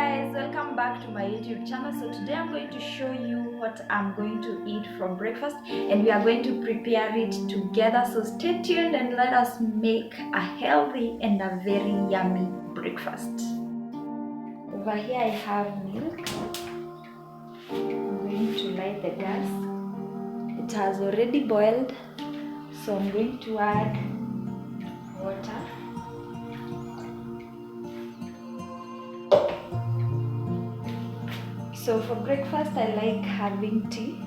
guys, welcome back to my YouTube channel. So today I'm going to show you what I'm going to eat from breakfast, and we are going to prepare it together. So stay tuned and let us make a healthy and a very yummy breakfast. Over here I have milk. I'm going to light the gas. It has already boiled, so I'm going to add water. So for breakfast, I like having tea,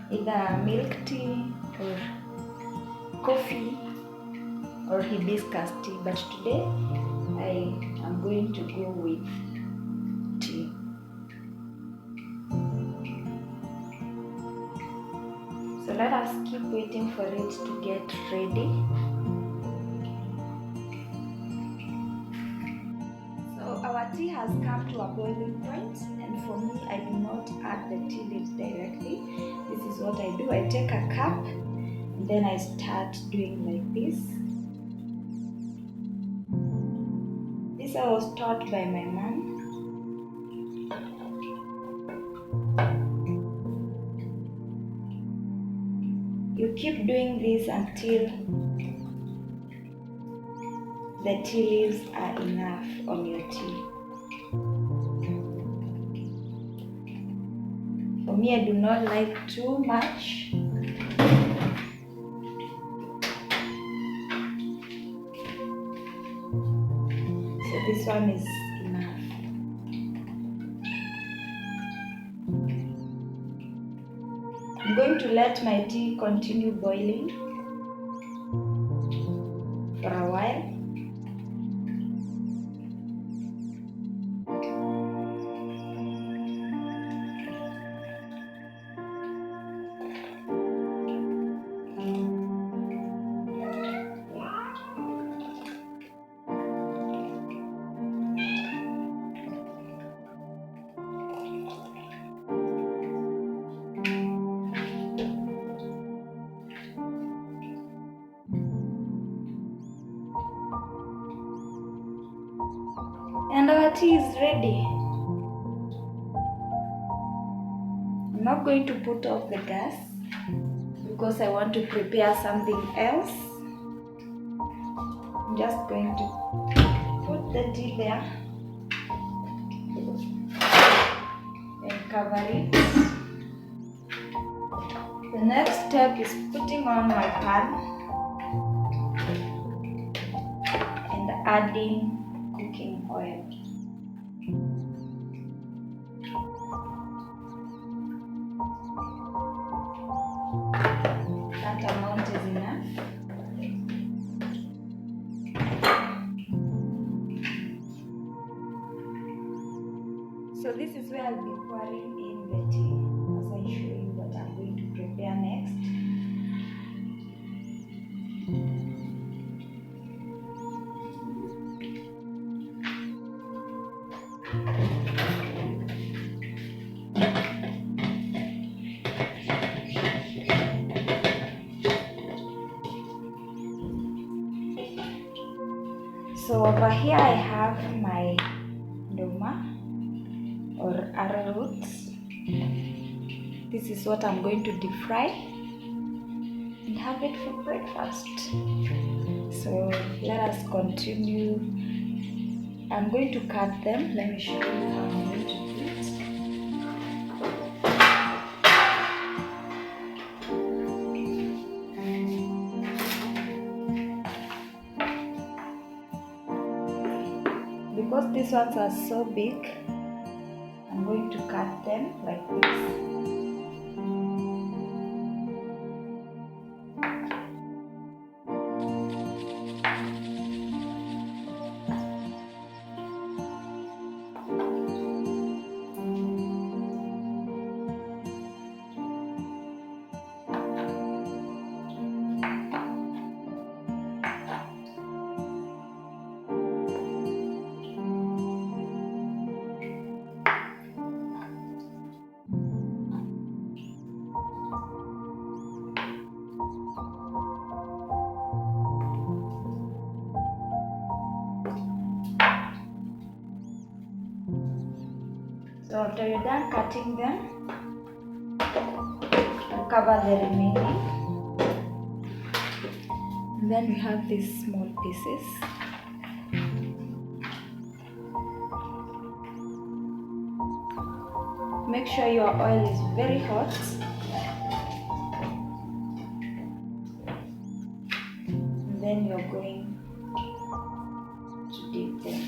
either milk tea or coffee or hibiscus tea. But today, I am going to go with tea. So let us keep waiting for it to get ready. So our tea has come to a boiling point, and for me, I do not add the tea leaves directly. This is what I do. I take a cup and then I start doing like this. This I was taught by my mom. You keep doing this until the tea leaves are enough on your tea. For me, I do not like too much. So this one is enough. I'm going to let my tea continue boiling for a while. And our tea is ready. I'm not going to put off the gas because I want to prepare something else. I'm just going to put the tea there and cover it. The next step is putting on my pan and adding cooking oil. That amount is enough. So this is where I'll be pouring in the tea as I show you what I'm going to prepare next. So over here I have my ndoma or arrowroot. This is what I'm going to deep fry and have it for breakfast. So let us continue. I'm going to cut them. Let me show you how I'm going to do it. Because these ones are so big, I'm going to cut them like this. So after you're done cutting them, cover the remaining. And then we have these small pieces. Make sure your oil is very hot. And then you're going to dip them.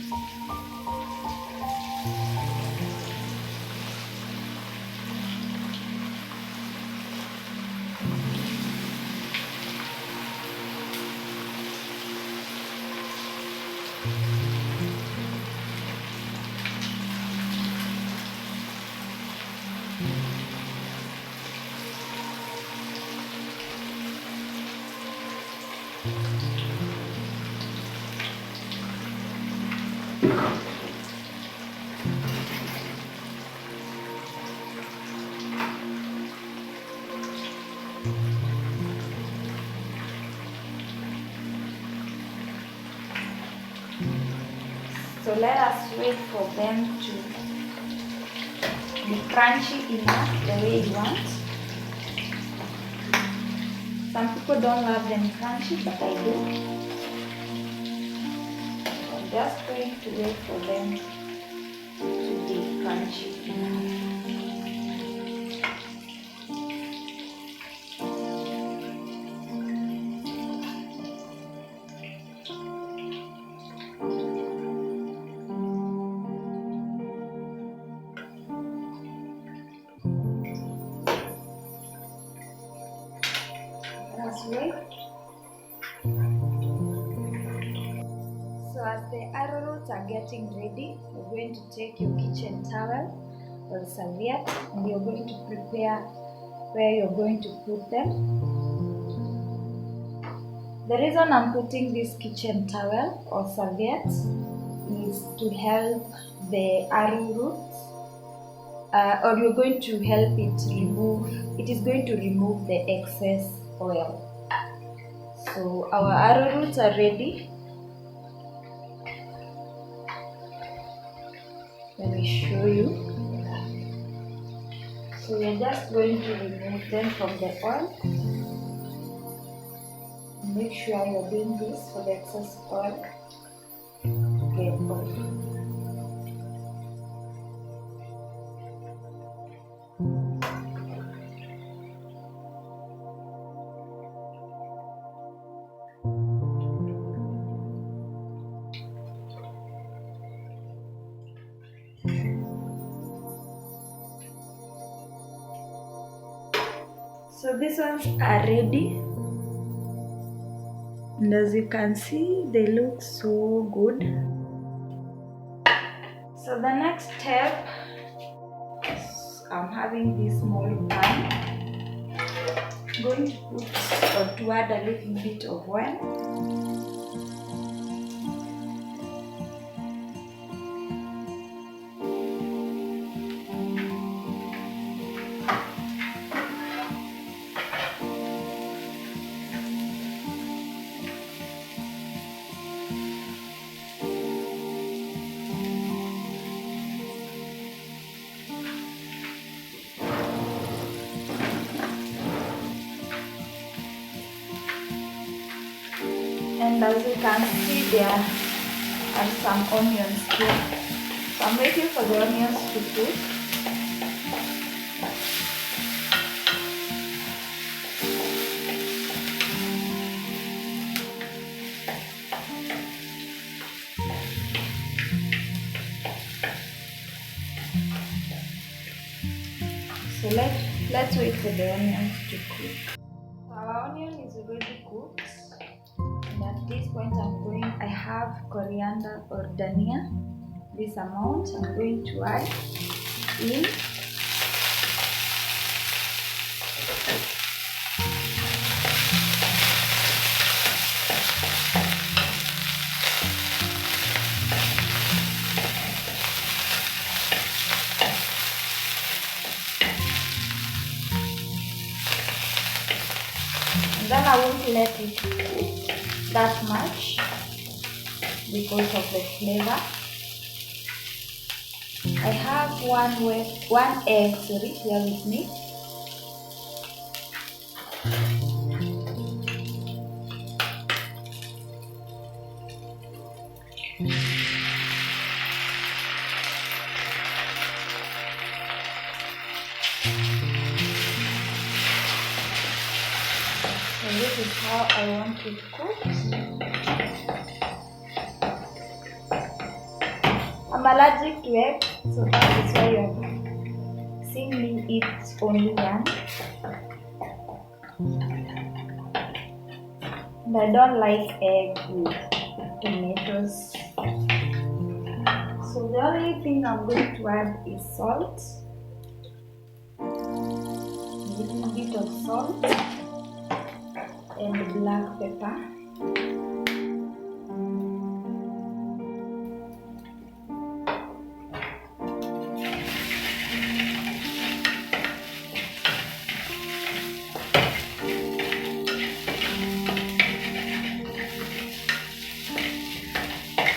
So let us wait for them to be crunchy enough the way you want. Some people don't love them crunchy, but I do. I'm just going to wait for them to be crunchy enough. Wait. So as the arrowroot are getting ready, you're going to take your kitchen towel or serviette and you're going to prepare where you're going to put them. The reason I'm putting this kitchen towel or serviette is to help the arrowroot or you're going to help it is going to remove the excess oil. So our arrowroots are ready. Let me show you. So we're just going to remove them from the oil. Make sure you're doing this for the excess oil to get off. So these ones are ready, and as you can see they look so good. So the next step is I'm having this small pan. I'm going to put or to add a little bit of oil. And as you can see, there are some onions here. So I'm waiting for the onions to cook. So let's wait for the onions to cook. Our onion is already cooked. And at this point I have coriander or dhania. This amount I'm going to add in. And then I won't let it cook that much because of the flavor. I have one egg, sorry, here with me. And this is how I want it cooked. I'm allergic to egg, so that is why you're seeing me eat only one. And I don't like egg with tomatoes. So the only thing I'm going to add is salt. A little bit of salt and black pepper.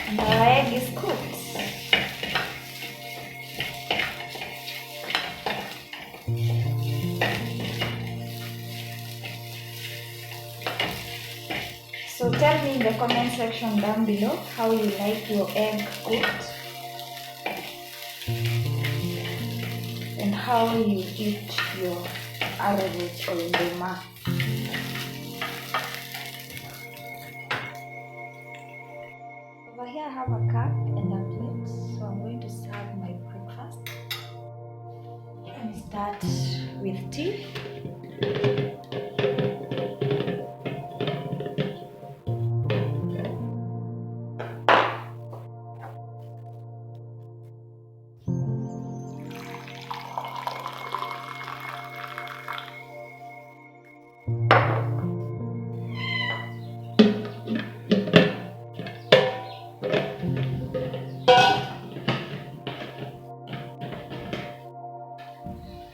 And our egg is cooked. So tell me in the comment section down below how you like your egg cooked and how you eat your arrowroot or ndoma. Over here I have a cup and a plate, so I'm going to serve my breakfast. And start with tea.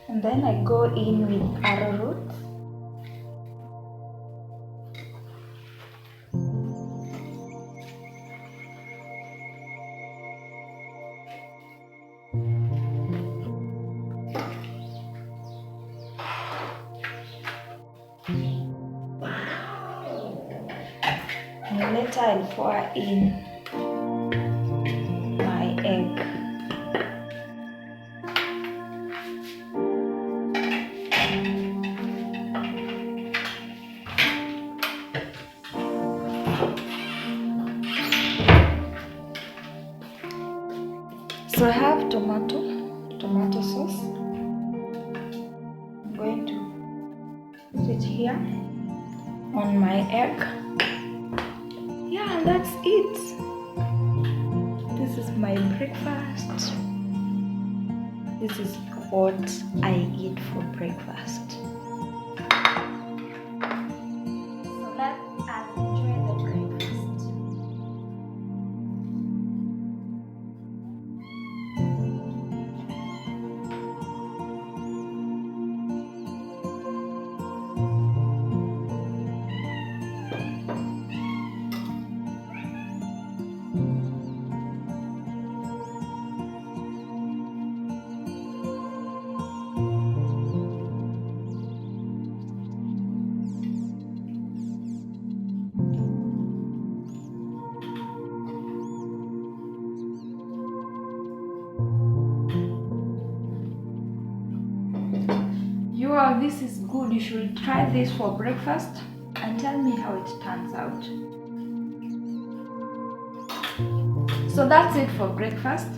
And then I go in with arrowroot. And later I'll pour in my egg. So I have tomato sauce. I'm going to put it here on my egg. Yeah, that's it. This is my breakfast. This is what I eat for breakfast. So let us enjoy the breakfast. Wow, this is good. You should try this for breakfast and tell me how it turns out. So that's it for breakfast.